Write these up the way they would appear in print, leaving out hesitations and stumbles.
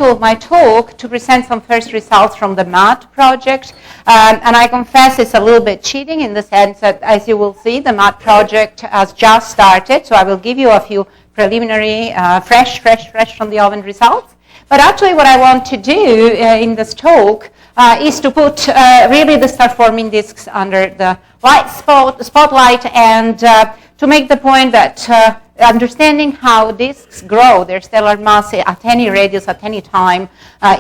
of my talk to present some first results from the MUD project. And I confess it's a little bit cheating in the sense that, as you will see, the MUD project has just started. So I will give you a few preliminary, fresh from the oven results. But actually what I want to do in this talk is to put really the star-forming disks under the spotlight and to make the point that understanding how disks grow their stellar mass at any radius, at any time,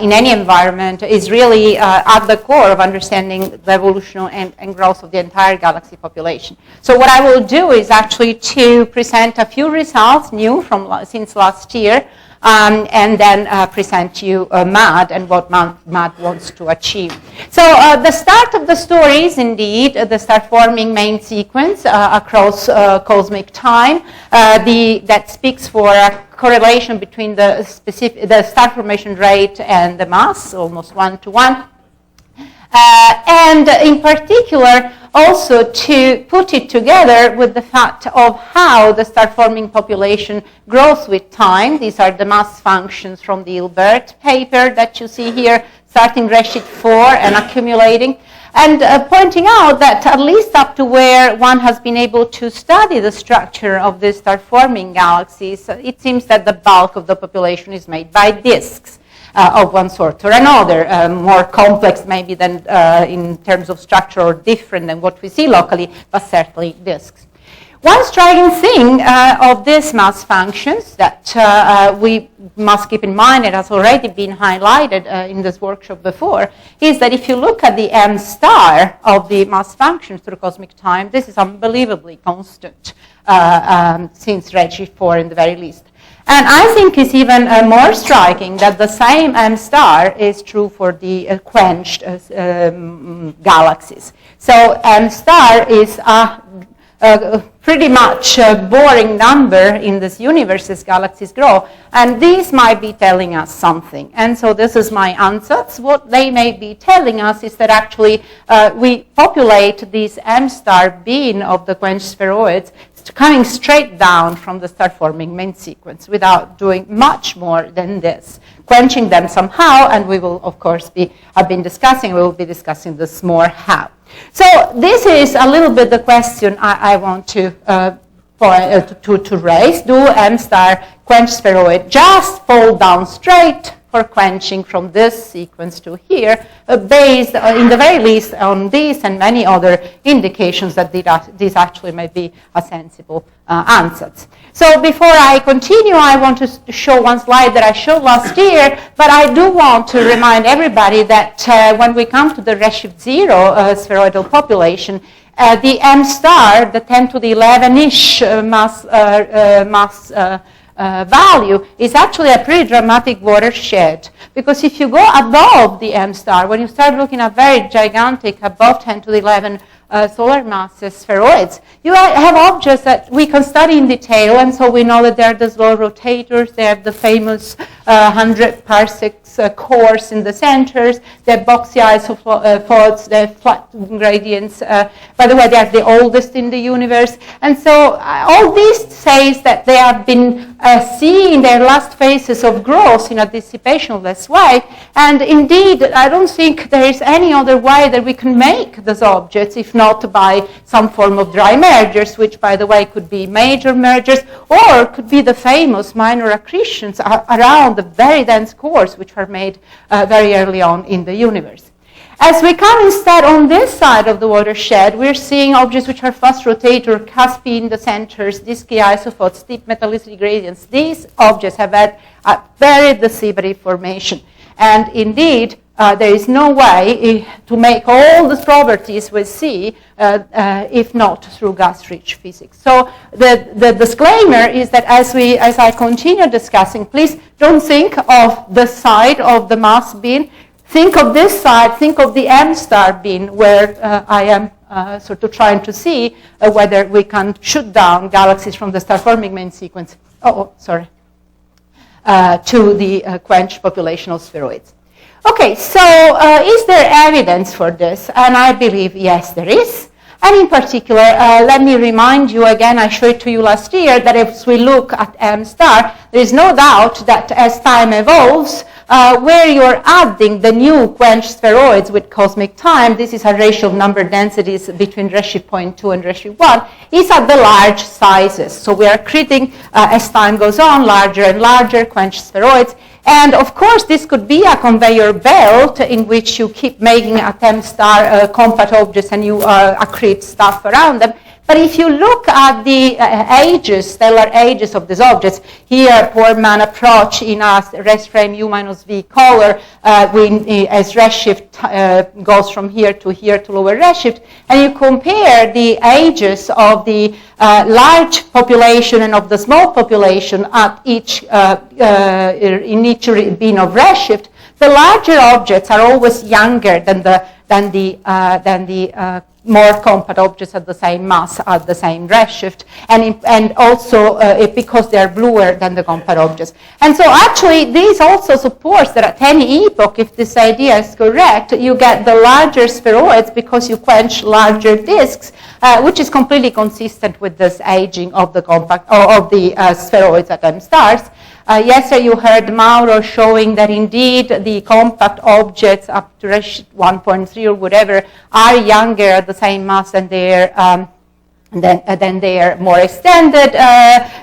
in any environment is really at the core of understanding the evolution and growth of the entire galaxy population. So what I will do is actually to present a few results new since last year, and then present you MUD and what MUD wants to achieve. So the start of the story is indeed the star-forming main sequence across cosmic time. That speaks for a correlation between the star formation rate and the mass, almost 1-to-1. And in particular, also to put it together with the fact of how the star-forming population grows with time. These are the mass functions from the Hilbert paper that you see here, starting redshift 4 and accumulating. And pointing out that at least up to where one has been able to study the structure of these star-forming galaxies, it seems that the bulk of the population is made by disks. Of one sort or another, more complex maybe than in terms of structure or different than what we see locally, but certainly disks. One striking thing of these mass functions that we must keep in mind, it has already been highlighted in this workshop before, is that if you look at the M star of the mass functions through cosmic time, this is unbelievably constant since redshift 4 in the very least. And I think it's even more striking that the same M star is true for the quenched galaxies. So M star is a pretty much boring number in this universe as galaxies grow, and these might be telling us something. And so this is my ansatz. What they may be telling us is that actually we populate this M star bin of the quenched spheroids coming straight down from the star-forming main sequence without doing much more than this, quenching them somehow, and we will, of course, we will be discussing this more how. So this is a little bit the question I want to raise. Do M star quenched spheroid just fall down straight for quenching from this sequence to here, based in the very least on these and many other indications that these actually may be a sensible ansatz. So before I continue, I want to show one slide that I showed last year, but I do want to remind everybody that when we come to the redshift 0 spheroidal population, the M star, the 10 to the 11-ish mass value is actually a pretty dramatic watershed, because if you go above the M star, when you start looking at very gigantic, above 10 to the 11 solar masses spheroids, you have objects that we can study in detail, and so we know that they are the slow rotators, they have the famous 100 parsecs cores in the centers, they have boxy isopods, they have flat gradients. By the way, they are the oldest in the universe. And so all this says that they have been seeing their last phases of growth in a dissipationless way. And indeed, I don't think there is any other way that we can make those objects, if not by some form of dry mergers, which, by the way, could be major mergers, or could be the famous minor accretions around the very dense cores, which are made very early on in the universe. As we come instead on this side of the watershed, we're seeing objects which are fast rotator, cuspy in the centers, disky isopods, steep metallicity gradients. These objects have had a very deceivative formation. And indeed, there is no way to make all these properties we see if not through gas-rich physics. So the disclaimer is that as I continue discussing, please don't think of the side of the mass bin. Think of this side, think of the M star bin, where I am sort of trying to see whether we can shoot down galaxies from the star-forming main sequence, to the quenched population of spheroids. Okay, so is there evidence for this? And I believe, yes, there is. And in particular, let me remind you again, I showed it to you last year, that if we look at M star, there is no doubt that as time evolves, where you're adding the new quenched spheroids with cosmic time, this is a ratio of number densities between redshift 0.2 and redshift 1, is at the large sizes. So we are accreting, as time goes on, larger and larger quenched spheroids. And of course, this could be a conveyor belt in which you keep making attempt star compact objects and you accrete stuff around them. But if you look at the ages, stellar ages of these objects, here Portman approach in a rest frame U minus V color as redshift goes from here to lower redshift, and you compare the ages of the large population and of the small population at each in each bin of redshift, the larger objects are always younger than the more compact objects at the same mass at the same redshift, and also because they are bluer than the compact objects. And so actually this also supports that at any epoch, if this idea is correct, you get the larger spheroids because you quench larger disks, which is completely consistent with this aging of the compact or of the spheroids at M stars. Yesterday you heard Mauro showing that indeed the compact objects up to redshift 1.3 or whatever are younger at the same mass than their more extended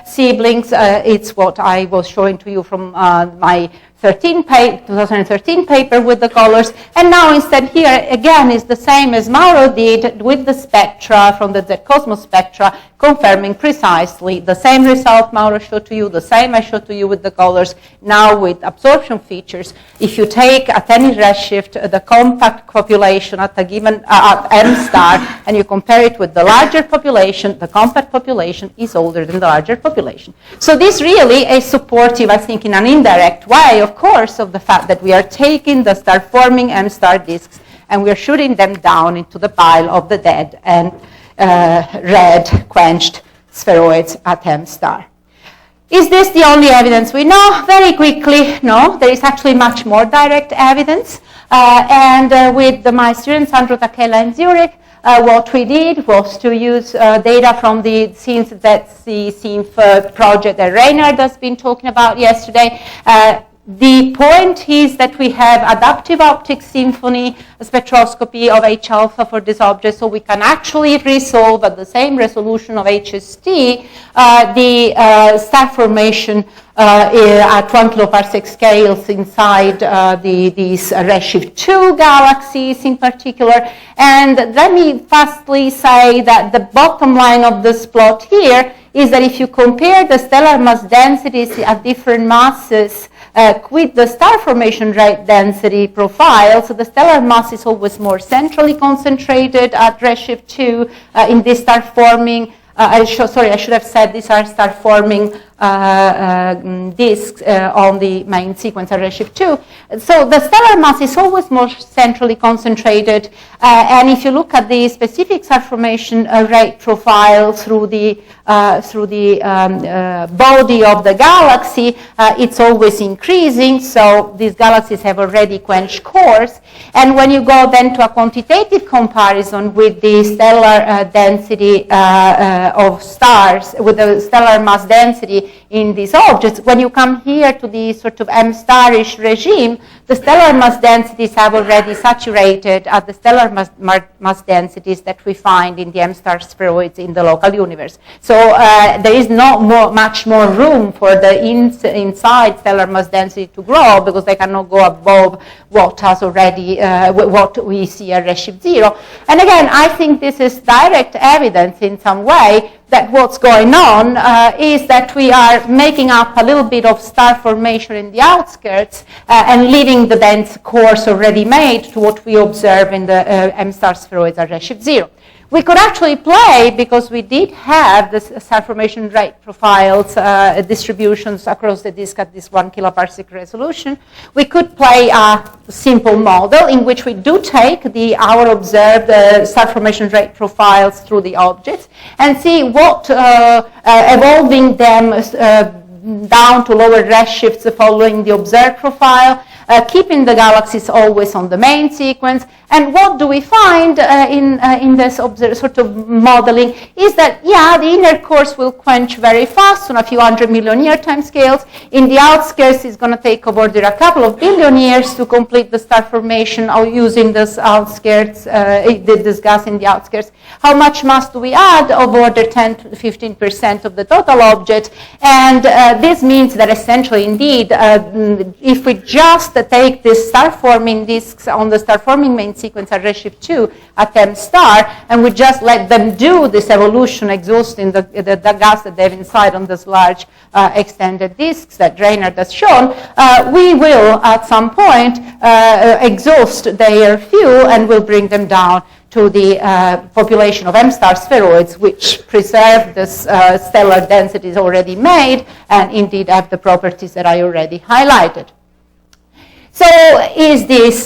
siblings. It's what I was showing to you from my 2013 paper with the colors, and now instead here again is the same as Mauro did with the spectra from the Z-Cosmos spectra, confirming precisely the same result Mauro showed to you, the same I showed to you with the colors, now with absorption features. If you take at any redshift the compact population at a given at M star and you compare it with the larger population, the compact population is older than the larger population. So this really is supportive, I think, in an indirect way, of course, of the fact that we are taking the star-forming M-star disks and we are shooting them down into the pile of the dead and red quenched spheroids at M-star. Is this the only evidence we know? Very quickly, no. There is actually much more direct evidence. With my students, Sandro Tacchella in Zurich, what we did was to use data from the SINF project that Reinhard has been talking about yesterday. The point is that we have adaptive optics symphony spectroscopy of H-alpha for this object, so we can actually resolve at the same resolution of HST the star formation at 1 kiloparsec scales inside these redshift 2 galaxies in particular. And let me firstly say that the bottom line of this plot here is that if you compare the stellar mass densities at different masses with the star formation rate density profile, so the stellar mass is always more centrally concentrated at redshift 2 in this star forming. I should have said these are star forming disks on the main sequence at redshift 2. So the stellar mass is always more centrally concentrated, and if you look at the specific star formation rate profile through the body of the galaxy, it's always increasing. So these galaxies have already quenched cores, and when you go then to a quantitative comparison with the stellar density of stars, with the stellar mass density in these objects, when you come here to the sort of M-starish regime, the stellar mass densities have already saturated at the stellar mass densities that we find in the M-star spheroids in the local universe. So there is not much more room for the inside stellar mass density to grow, because they cannot go above what has already, what we see at redshift 0. And again, I think this is direct evidence in some way that what's going on is that we are making up a little bit of star formation in the outskirts and leaving the dense cores already made to what we observe in the M-star spheroids at redshift 0. We could actually play, because we did have the star formation rate profiles, distributions across the disk at this 1 kiloparsec resolution. We could play a simple model in which we do take our observed star formation rate profiles through the objects and see what evolving them down to lower redshifts following the observed profile keeping the galaxies always on the main sequence. And what do we find in this sort of modeling is that, yeah, the inner cores will quench very fast on a few 100 million year time scales. In the outskirts, it's going to take of order a couple of billion years to complete the star formation or using this outskirts, this gas in the outskirts. How much mass do we add? Of order 10 to 15% of the total object. And this means that essentially, indeed, if we just take these star-forming disks on the star-forming main sequence at redshift 2 at M star, and we just let them do this evolution, exhausting the gas that they have inside on these large extended disks that Reynard has shown, we will, at some point, exhaust their fuel and will bring them down to the population of M-star spheroids, which preserve this stellar densities already made and indeed have the properties that I already highlighted. So is this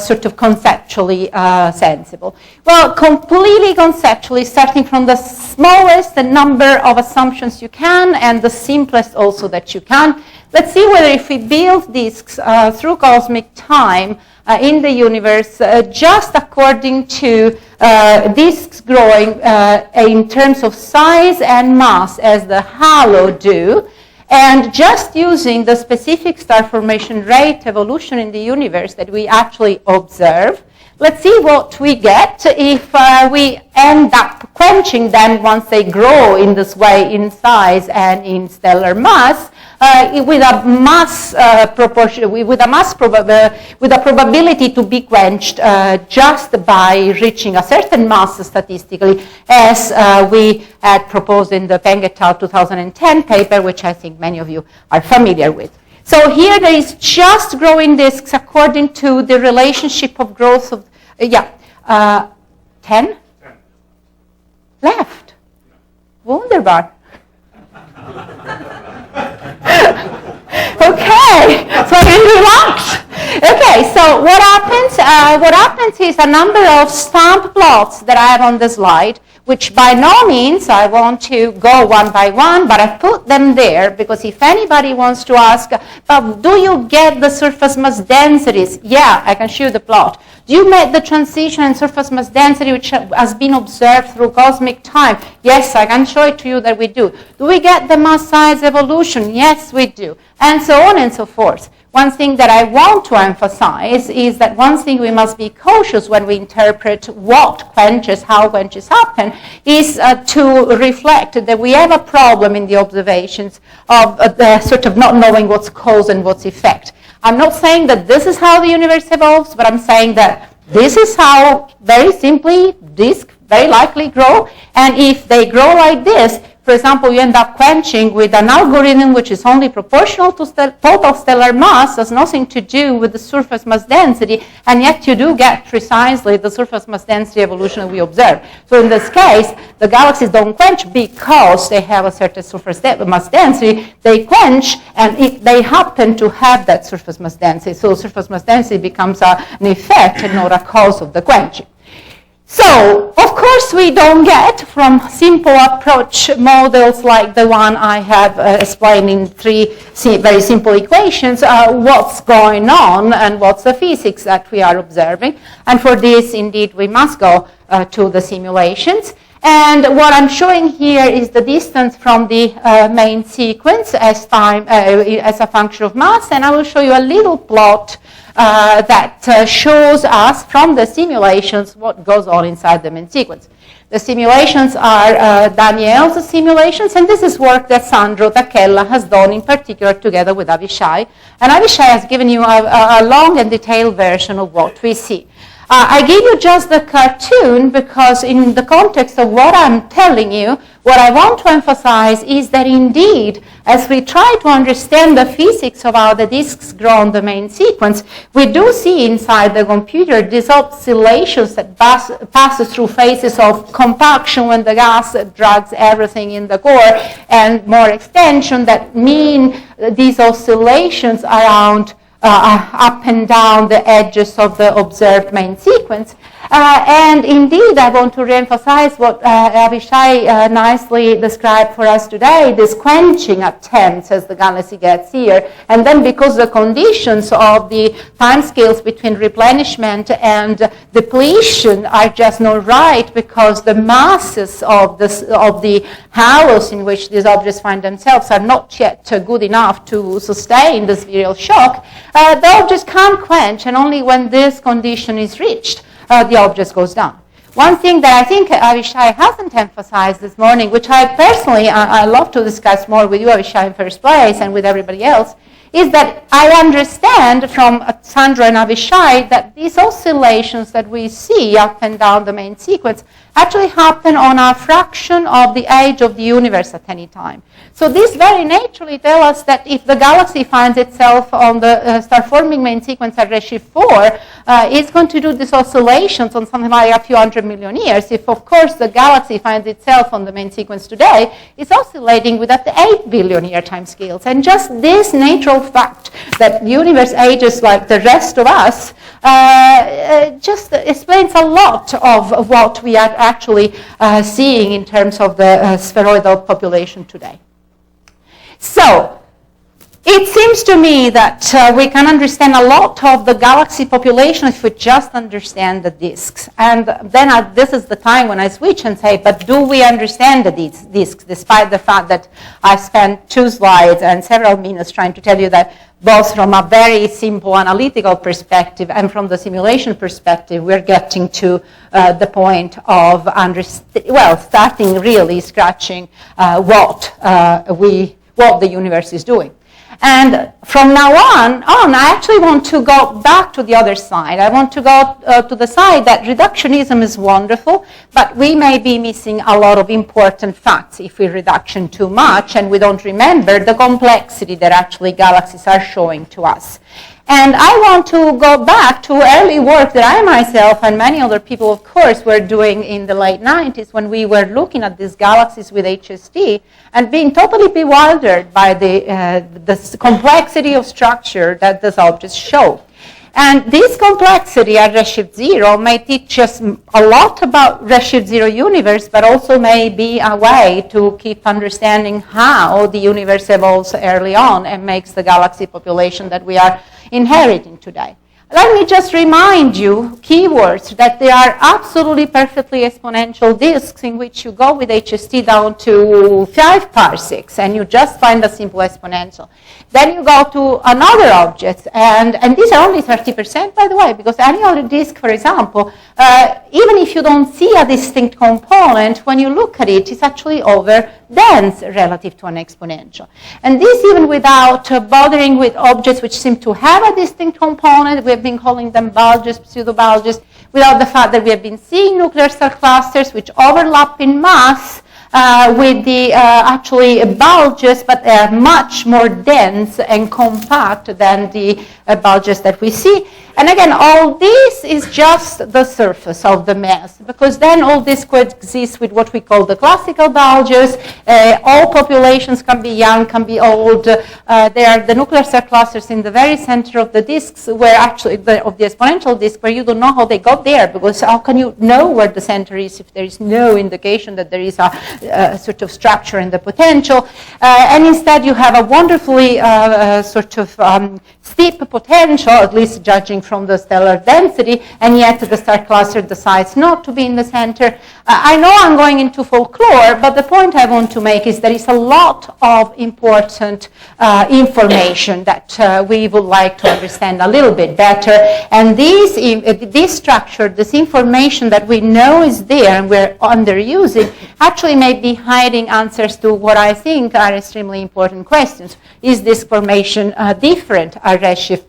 sort of conceptually sensible? Well, completely conceptually, starting from the smallest number of assumptions you can and the simplest also that you can. Let's see whether if we build disks through cosmic time in the universe just according to disks growing in terms of size and mass as the halo do, and just using the specific star formation rate evolution in the universe that we actually observe, let's see what we get if we end up quenching them once they grow in this way in size and in stellar mass, with a mass proportion, with a probability to be quenched just by reaching a certain mass statistically, as we had proposed in the Peng et al. 2010 paper, which I think many of you are familiar with. So here there is just growing disks according to the relationship of growth of 10 left. Wunderbar. Okay, so I'm relaxed. Okay, so what happens? What happens is a number of stamp plots that I have on the slide, which by no means I want to go one by one, but I put them there because if anybody wants to ask, but do you get the surface mass densities? Yeah, I can show you the plot. Do you make the transition in surface mass density which has been observed through cosmic time? Yes, I can show it to you that we do. Do we get the mass size evolution? Yes, we do. And so on and so forth. One thing that I want to emphasize is that one thing we must be cautious when we interpret what quenches, how quenches happen, is to reflect that we have a problem in the observations of sort of not knowing what's cause and what's effect. I'm not saying that this is how the universe evolves, but I'm saying that this is how, very simply, disks very likely grow. And if they grow like this, for example, you end up quenching with an algorithm which is only proportional to total stellar mass, has nothing to do with the surface mass density, and yet you do get precisely the surface mass density evolution that we observe. So in this case, the galaxies don't quench because they have a certain surface mass density. They quench, and they happen to have that surface mass density. So surface mass density becomes an effect and not a cause of the quenching. So, of course, we don't get from simple approach models like the one I have explained in three very simple equations what's going on and what's the physics that we are observing. And for this, indeed, we must go to the simulations. And what I'm showing here is the distance from the main sequence as time as a function of mass. And I will show you a little plot that shows us from the simulations what goes on inside the main sequence. The simulations are Daniel's simulations, and this is work that Sandro Tacchella has done in particular together with Avishai. And Avishai has given you a long and detailed version of what we see. I give you just the cartoon because in the context of what I'm telling you, what I want to emphasize is that indeed, as we try to understand the physics of how the disks grow on the main sequence, we do see inside the computer these oscillations that pass through phases of compaction when the gas drags everything in the core and more extension that mean these oscillations around up and down the edges of the observed main sequence. And indeed, I want to reemphasize what Avishai nicely described for us today, this quenching attempts as the galaxy gets here. And then because the conditions of the timescales between replenishment and depletion are just not right, because the masses of the halos in which these objects find themselves are not yet good enough to sustain this virial shock, the objects can't quench, and only when this condition is reached, the object goes down. One thing that I think Avishai hasn't emphasized this morning, which I personally, I love to discuss more with you, Avishai, in first place, and with everybody else, is that I understand from Sandra and Avishai that these oscillations that we see up and down the main sequence actually happen on a fraction of the age of the universe at any time. So this very naturally tells us that if the galaxy finds itself on the star-forming main sequence at redshift 4, it's going to do these oscillations on something like a few 100 million years. If, of course, the galaxy finds itself on the main sequence today, it's oscillating with up to 8 billion year time scales. And just this natural fact that the universe ages like the rest of us just explains a lot of what we are actually seeing in terms of the spheroidal population today. So, it seems to me that we can understand a lot of the galaxy population if we just understand the disks. And then this is the time when I switch and say, but do we understand the disks, despite the fact that I spent 2 slides and several minutes trying to tell you that both from a very simple analytical perspective and from the simulation perspective, we're getting to the point of starting really scratching what the universe is doing. And from now on, I actually want to go back to the other side. I want to go to the side that reductionism is wonderful, but we may be missing a lot of important facts if we reduction too much and we don't remember the complexity that actually galaxies are showing to us. And I want to go back to early work that I myself and many other people, of course, were doing in the late 90s when we were looking at these galaxies with HST and being totally bewildered by the complexity of structure that these objects show. And this complexity at redshift 0 may teach us a lot about redshift 0 universe, but also may be a way to keep understanding how the universe evolves early on and makes the galaxy population that we are inheriting today. Let me just remind you keywords that they are absolutely perfectly exponential disks in which you go with HST down to 5 parsecs and you just find a simple exponential. Then you go to another object, and these are only 30%, by the way, because any other disk, for example, even if you don't see a distinct component, when you look at it, it's actually over dense relative to an exponential. And this even without bothering with objects which seem to have a distinct component. We have been calling them bulges, pseudo-bulges, without the fact that we have been seeing nuclear star clusters which overlap in mass with the actually bulges, but they are much more dense and compact than the bulges that we see. And again, all this is just the surface of the mass, because then all this coexists with what we call the classical bulges. All populations can be young, can be old. They are the nuclear star clusters in the very center of the disks, where actually of the exponential disk, where you don't know how they got there, because how can you know where the center is if there is no indication that there is a sort of structure in the potential? And instead, you have a wonderfully sort of steep potential, at least judging from the stellar density, and yet the star cluster decides not to be in the center. I know I'm going into folklore, but the point I want to make is there is a lot of important information that we would like to understand a little bit better. And this structure, this information that we know is there and we're underusing, actually may be hiding answers to what I think are extremely important questions. Is this formation different at redshift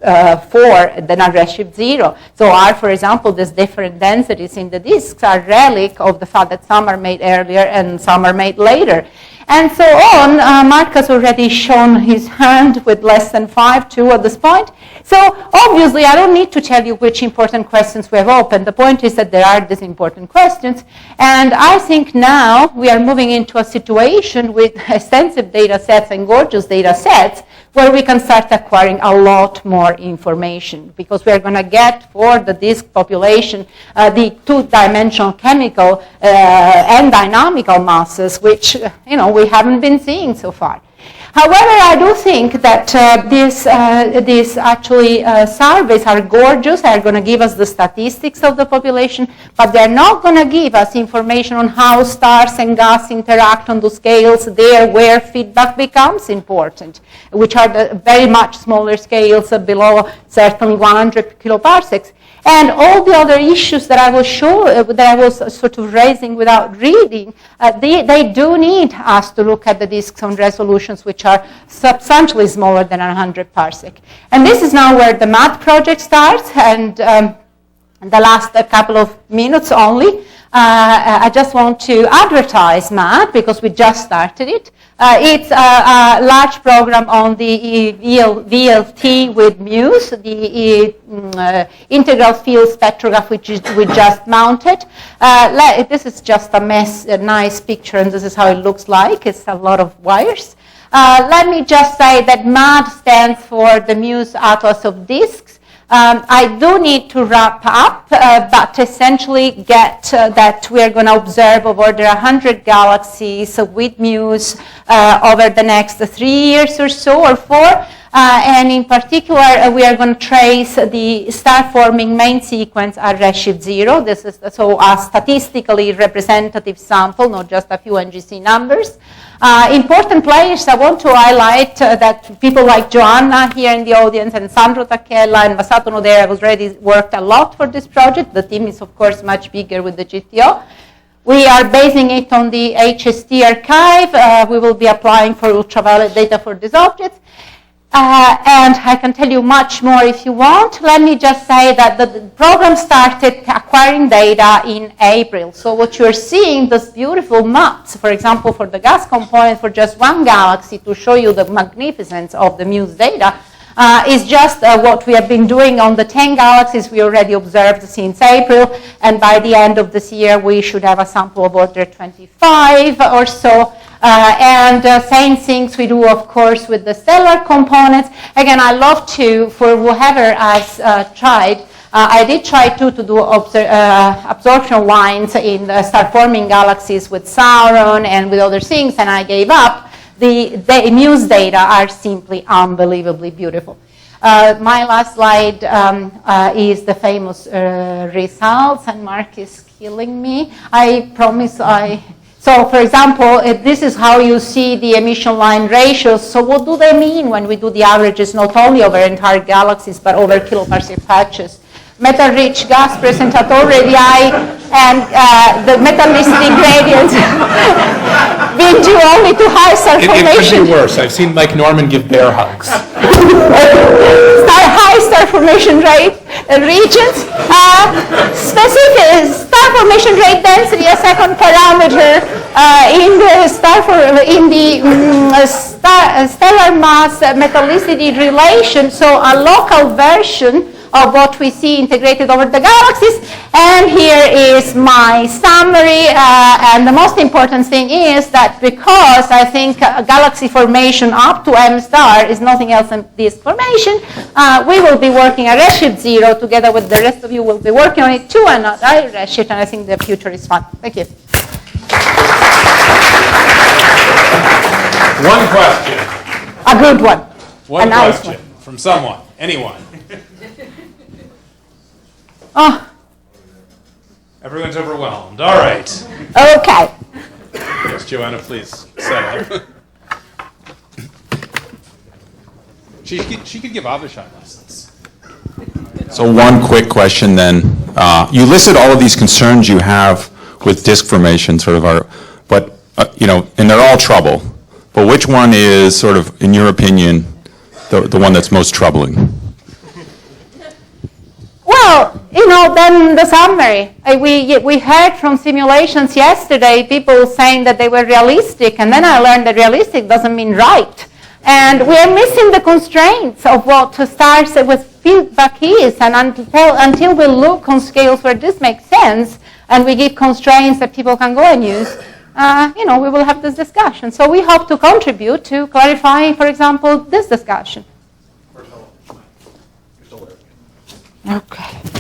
4 than at redshift 0? So are, for example, these different densities in the disks are relic of the fact that some are made earlier and some are made later? And so on. Mark has already shown his hand with less than 5 too at this point. So obviously, I don't need to tell you which important questions we have opened. The point is that there are these important questions. And I think now we are moving into a situation with extensive data sets and gorgeous data sets where we can start acquiring a lot more information, because we're going to get for the disk population the two-dimensional chemical and dynamical masses, which we haven't been seeing so far. However, I do think that these actually surveys are gorgeous. They're going to give us the statistics of the population, but they're not going to give us information on how stars and gas interact on the scales there where feedback becomes important, which are the very much smaller scales below certainly 100 kiloparsecs. And all the other issues that I will show, that I was sort of raising without reading, they do need us to look at the disks on resolutions which are substantially smaller than 100 parsec. And this is now where the MAD project starts, and the last couple of minutes only. I just want to advertise MAD because we just started it. It's a large program on the VLT with MUSE, the integral field spectrograph which we just mounted. This is just a nice picture, and this is how it looks like. It's a lot of wires. Let me just say that MAD stands for the MUSE Atlas of Disks. I do need to wrap up, but essentially get that we are going to observe over 100 galaxies with MUSE over the next 3 years or so, or 4. And in particular, we are going to trace the star-forming main sequence at redshift 0. This is so a statistically representative sample, not just a few NGC numbers. Important players, I want to highlight that people like Joanna here in the audience, and Sandro Tacchella and Masato Nodera have already worked a lot for this project. The team is, of course, much bigger with the GTO. We are basing it on the HST archive. We will be applying for ultraviolet data for these objects. And I can tell you much more if you want. Let me just say that the program started acquiring data in April. So what you're seeing, those beautiful maps, for example, for the gas component for just one galaxy to show you the magnificence of the MUSE data, is just what we have been doing on the 10 galaxies we already observed since April. And by the end of this year, we should have a sample of order 25 or so. Same things we do, of course, with the cellular components. Again, I love to, for whoever has tried, I did try to do absorption wines in star-forming galaxies with Sauron and with other things, and I gave up. The MUSE data are simply unbelievably beautiful. My last slide is the famous results, and Mark is killing me. I promise So, for example, this is how you see the emission line ratios. So what do they mean when we do the averages, not only over entire galaxies, but over kiloparsec patches? Metal-rich gas present at all radii, and the metallicity gradient being due only to high star formation. It could be worse. I've seen Mike Norman give bear hugs. High star formation rate regions. Specific star formation rate density, a second parameter in the stellar mass metallicity relation. So a local version of what we see integrated over the galaxies. And here is my summary. And the most important thing is that because I think galaxy formation up to M star is nothing else than disk formation, we will be working at redshift 0 together with the rest of you will be working on it too, and not I redshift, and I think the future is fun. Thank you. One question. A good one. One nice question from someone, anyone. Oh. Everyone's overwhelmed. All right. Okay. Yes, Joanna, please set up. She could give Avishai lessons. So one quick question then. You listed all of these concerns you have with disk formation, but and they're all trouble. But which one is sort of, in your opinion, the one that's most troubling? Well, then the summary. We heard from simulations yesterday, people saying that they were realistic, and then I learned that realistic doesn't mean right. And we are missing the constraints of what stars with feedback is, and until we look on scales where this makes sense, and we give constraints that people can go and use, we will have this discussion. So we hope to contribute to clarifying, for example, this discussion. Okay.